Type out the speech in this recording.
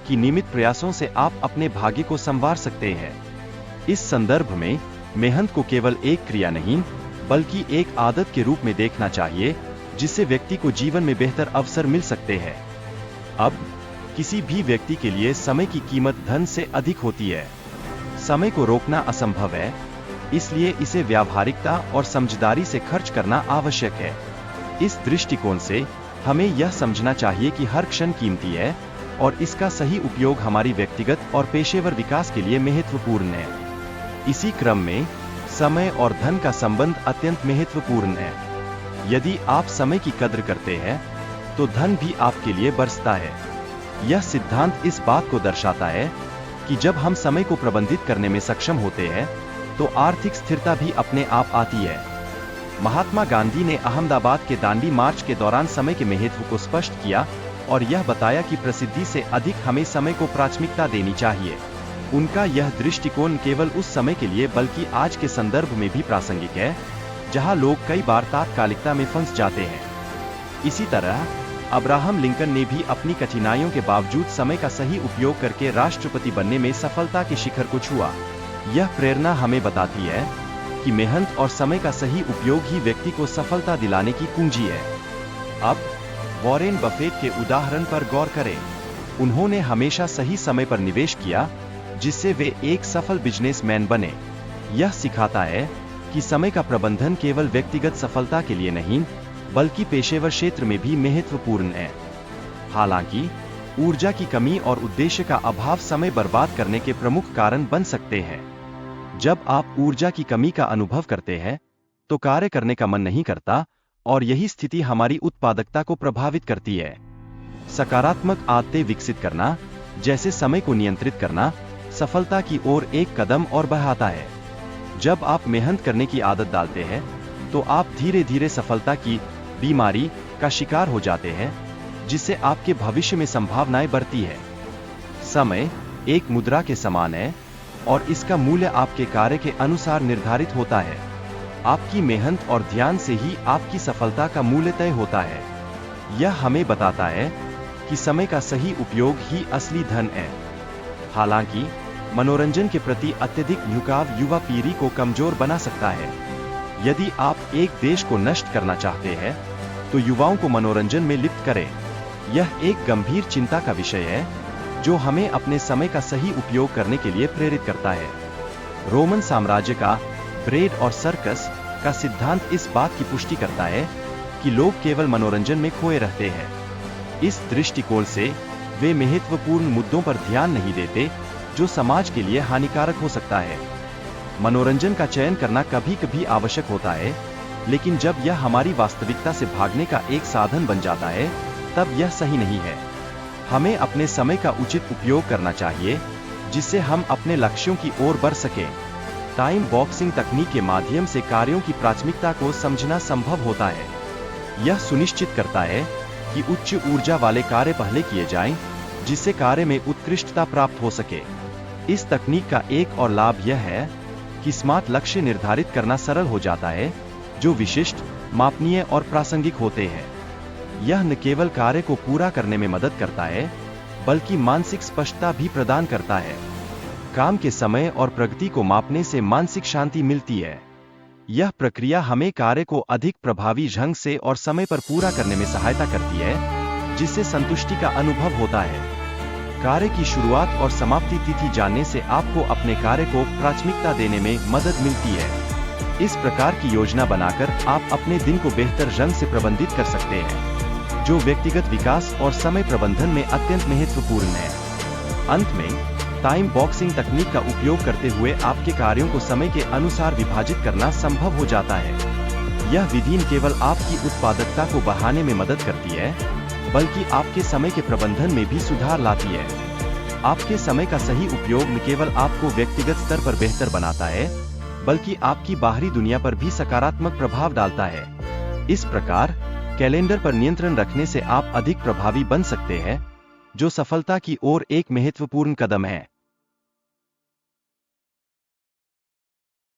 कि नियमित प्रयासों से आप अपने भाग्य को संवार सकते हैं। इस संदर्भ में मेहनत को केवल एक क्रिया नहीं, बल्कि एक आदत के रूप में देखना चाहिए, जिससे व्यक्ति को जीवन में बेहतर अवसर मिल सकते हैं। अब किसी भी व्यक्ति के लिए समय की कीमत धन से अधिक होती है। समय को रोकना असंभव है, इसलिए इसे व्यावहारिकता और समझदारी से खर्च करना आवश्यक है। इस दृष्टिकोण से हमें यह समझना चाहिए कि हर क्षण कीमती है और इसका सही उपयोग हमारी व्यक्तिगत और पेशेवर विकास के लिए महत्वपूर्ण है। इसी क्रम में समय और धन का संबंध अत्यंत महत्वपूर्ण है। यदि आप समय की कद्र करते हैं, तो धन भी आपके लिए बरसता है। यह सिद्धांत इस बात को दर्शाता है कि जब हम समय को प्रबंधित करने में सक्षम होते हैं, तो आर्थिक स्थिरता भी अपने आप आती है। महात्मा गांधी ने अहमदाबाद के दांडी मार्च के दौरान समय के महत्व को स्पष्ट किया और यह बताया कि प्रसिद्धि से अधिक हमें समय को प्राथमिकता देनी चाहिए। उनका यह दृष्टिकोण केवल उस समय के लिए बल्कि आज के संदर्भ में भी प्रासंगिक है, जहां लोग कई बार तात्कालिकता में फंस जाते हैं। इसी तरह अब्राहम लिंकन ने भी अपनी कठिनाइयों के बावजूद समय का सही उपयोग करके राष्ट्रपति बनने में सफलता के शिखर को छुआ। यह प्रेरणा हमें बताती है कि मेहनत और समय का सही उपयोग ही व्यक्ति को सफलता दिलाने की कुंजी है। अब वॉरेन बफेट के उदाहरण पर गौर करें। उन्होंने हमेशा सही समय पर निवेश किया, जिससे वे एक सफल बिजनेसमैन बने। यह सिखाता है कि समय का प्रबंधन केवल व्यक्तिगत सफलता के लिए नहीं, बल्कि पेशेवर क्षेत्र में भी महत्वपूर्ण है। हालांकि ऊर्जा की कमी और उद्देश्य का अभाव समय बर्बाद करने के प्रमुख कारण बन सकते हैं। जब आप ऊर्जा की कमी का अनुभव करते हैं, तो कार्य करने का मन नहीं करता और यही स्थिति हमारी उत्पादकता को प्रभावित करती है। सकारात्मक आदतें विकसित करना, जैसे समय को नियंत्रित करना, सफलता की ओर एक कदम और बढ़ाता है। जब आप मेहनत करने की आदत डालते हैं, तो आप धीरे धीरे सफलता की बीमारी का शिकार हो जाते हैं, जिससे आपके भविष्य में संभावनाएं बढ़ती है। समय एक मुद्रा के समान है और इसका मूल्य आपके कार्य के अनुसार निर्धारित होता है। आपकी मेहनत और ध्यान से ही आपकी सफलता का मूल्य तय होता है। यह हमें बताता है कि समय का सही उपयोग ही असली धन है। हालांकि मनोरंजन के प्रति अत्यधिक झुकाव युवा पीढ़ी को कमजोर बना सकता है। यदि आप एक देश को नष्ट करना चाहते हैं, तो युवाओं को मनोरंजन में लिप्त करें। यह एक गंभीर चिंता का विषय है, जो हमें अपने समय का सही उपयोग करने के लिए प्रेरित करता है। रोमन साम्राज्य का ब्रेड और सर्कस का सिद्धांत इस बात की पुष्टि करता है कि लोग केवल मनोरंजन में खोए रहते हैं। इस दृष्टिकोण से वे महत्वपूर्ण मुद्दों पर ध्यान नहीं देते, जो समाज के लिए हानिकारक हो सकता है। मनोरंजन का चयन करना कभी कभी आवश्यक होता है, लेकिन जब यह हमारी वास्तविकता से भागने का एक साधन बन जाता है, तब यह सही नहीं है। हमें अपने समय का उचित उपयोग करना चाहिए, जिससे हम अपने लक्ष्यों की ओर बढ़ सकें। टाइम बॉक्सिंग तकनीक के माध्यम से कार्यों की प्राथमिकता को समझना संभव होता है। यह सुनिश्चित करता है कि उच्च ऊर्जा वाले कार्य पहले किए जाएं, जिससे कार्य में उत्कृष्टता प्राप्त हो सके। इस तकनीक का एक और लाभ यह है कि स्मार्ट लक्ष्य निर्धारित करना सरल हो जाता है, जो विशिष्ट, मापनीय और प्रासंगिक होते हैं। यह न केवल कार्य को पूरा करने में मदद करता है, बल्कि मानसिक स्पष्टता भी प्रदान करता है। काम के समय और प्रगति को मापने से मानसिक शांति मिलती है। यह प्रक्रिया हमें कार्य को अधिक प्रभावी ढंग से और समय पर पूरा करने में सहायता करती है, जिससे संतुष्टि का अनुभव होता है। कार्य की शुरुआत और समाप्ति तिथि जानने से आपको अपने कार्य को प्राथमिकता देने में मदद मिलती है। इस प्रकार की योजना बनाकर आप अपने दिन को बेहतर ढंग से प्रबंधित कर सकते हैं, जो व्यक्तिगत विकास और समय प्रबंधन में अत्यंत महत्वपूर्ण है। अंत में, टाइम बॉक्सिंग तकनीक का उपयोग करते हुए आपके कार्यों को समय के अनुसार विभाजित करना संभव हो जाता है। यह विधि न केवल आपकी उत्पादकता को बढ़ाने में मदद करती है, बल्कि आपके समय के प्रबंधन में भी सुधार लाती है। आपके समय का सही उपयोग न केवल आपको व्यक्तिगत स्तर पर बेहतर बनाता है, बल्कि आपकी बाहरी दुनिया पर भी सकारात्मक प्रभाव डालता है। इस प्रकार कैलेंडर पर नियंत्रण रखने से आप अधिक प्रभावी बन सकते हैं, जो सफलता की ओर एक महत्वपूर्ण कदम है।